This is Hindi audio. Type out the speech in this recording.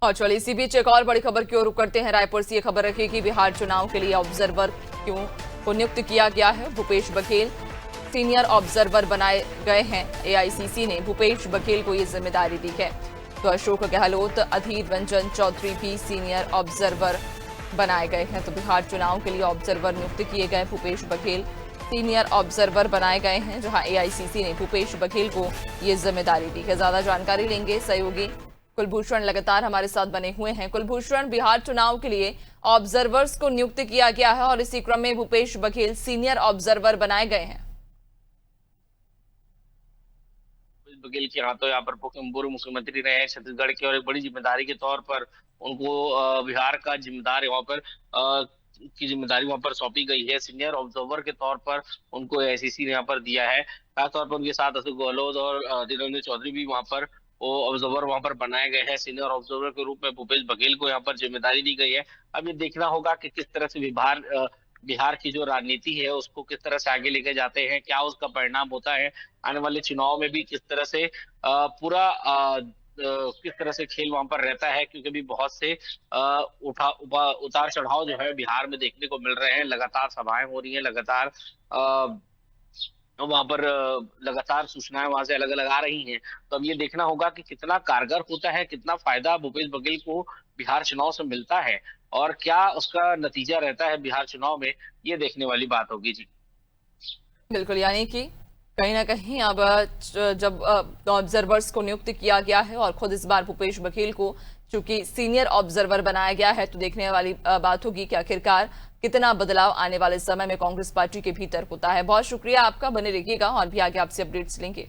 और चलिए इसी बीच एक और बड़ी खबर की ओर रुख करते हैं। रायपुर से ये खबर रखी कि बिहार चुनाव के लिए ऑब्जर्वर को नियुक्त किया गया है। भूपेश बघेल सीनियर ऑब्जर्वर बनाए गए हैं। एआईसीसी ने भूपेश बघेल को ये जिम्मेदारी दी है। तो अशोक गहलोत, अधीर रंजन चौधरी भी सीनियर ऑब्जर्वर बनाए गए हैं। तो बिहार चुनाव के लिए ऑब्जर्वर नियुक्त किए गए भूपेश बघेल सीनियर ऑब्जर्वर बनाए गए हैं, जहां एआईसीसी ने भूपेश बघेल को ये जिम्मेदारी दी है। ज्यादा जानकारी लेंगे सहयोगी कुलभूषण लगातार हमारे साथ बने हुए हैं। कुलभूषण, बिहार चुनाव के लिए ऑब्जर्वर्स को नियुक्त किया गया है और इसी क्रम में भूपेश बघेल सीनियर ऑब्जर्वर बनाए गए हैं। बघेल के हाथों यहाँ पर पूर्व मुख्यमंत्री रहे हैं छत्तीसगढ़ के, और एक बड़ी जिम्मेदारी के तौर पर उनको बिहार का जिम्मेदार वहां पर की जिम्मेदारी वहां पर सौंपी गई है। सीनियर ऑब्जर्वर के तौर पर उनको एआईसीसी ने यहाँ पर दिया है। खासतौर पर उनके साथ अशोक गहलोत और अधीर रंजन चौधरी भी वहां पर वो ऑब्जर्वर वहां पर बनाए गए हैं। सीनियर ऑब्जर्वर के रूप में भूपेश बघेल को यहाँ पर जिम्मेदारी दी गई है। अब ये देखना होगा कि किस तरह से बिहार की जो राजनीति है उसको किस तरह से आगे लेके जाते हैं, क्या उसका परिणाम होता है। आने वाले चुनाव में भी किस तरह से किस तरह से खेल वहां पर रहता है, क्योंकि भी बहुत से उतार चढ़ाव जो है बिहार में देखने को मिल रहे हैं। लगातार सभाएं हो रही हैं, लगातार वहां पर लगातार सूचनाएं वहां से अलग अलग आ रही हैं। तो अब ये देखना होगा कि कितना कारगर होता है, कितना फायदा भूपेश बघेल को बिहार चुनाव से मिलता है और क्या उसका नतीजा रहता है बिहार चुनाव में, ये देखने वाली बात होगी। जी बिल्कुल, यानी कि कहीं ना कहीं अब जब ऑब्जर्वर्स को नियुक्त किया गया है और खुद इस बार भूपेश बघेल को चूंकि सीनियर ऑब्जर्वर बनाया गया है, तो देखने वाली बात होगी कि आखिरकार कितना बदलाव आने वाले समय में कांग्रेस पार्टी के भीतर होता है। बहुत शुक्रिया आपका, बने रहिएगा और भी आगे आपसे अपडेट्स लेंगे।